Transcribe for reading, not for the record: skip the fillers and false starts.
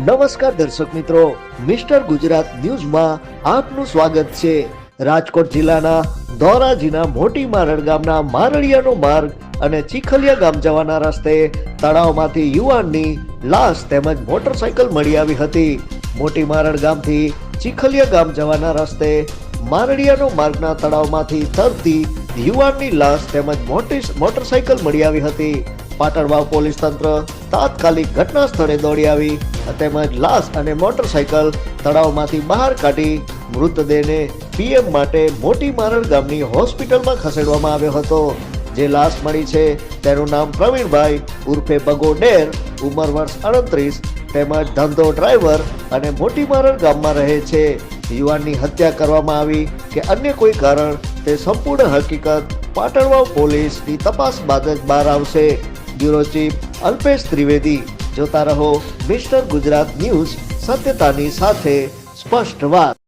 નમસ્કાર દર્શક મિત્રો, મિસ્ટર ગુજરાત ન્યૂઝમાં આપનું સ્વાગત છે। રાજકોટ જિલ્લાના ધોરાજીના મોટી મારડ ગામના મારડિયાનો માર્ગ અને ચીખલિયા ગામ જવાના રસ્તે તળાવમાંથી યુવાનની લાશ તેમજ મોટરસાયકલ મળી આવી હતી। મોટી મારડ ગામથી ચીખલિયા ગામ જવાના રસ્તે મારડિયાનો માર્ગના તળાવમાંથી તરતી યુવાનની લાશ તેમજ મોટરસાયકલ મળી આવી હતી। પાટણવાવ પોલીસ તંત્ર તાત્કાલિક ઘટના સ્થળે દોડી આવી તેમજ લાશ અને મોટરસાયકલ તળાવમાંથી બહાર કાઢી મૃતદેહને પીએમ માટે મોટી મારડ ગામની હોસ્પિટલમાં ખસેડવામાં આવ્યો હતો। જે લાશ મળી છે તેનું નામ પ્રવીણભાઈ ઉર્ફે બગો ડેર, ઉંમર વર્ષ 38, તેમજ ધંધો ડ્રાઈવર અને મોટી મારડ ગામમાં રહે છે। યુવાનની હત્યા કરવામાં આવી કે અન્ય કોઈ કારણ તે સંપૂર્ણ હકીકત પાટણવાવ પોલીસની તપાસ બાદ જ બહાર આવશે। Bureau chief Alpesh Trivedi. જોતા રહો મિસ્ટર ગુજરાત ન્યૂઝ, સત્યતાની સાથે સ્પષ્ટ વાત।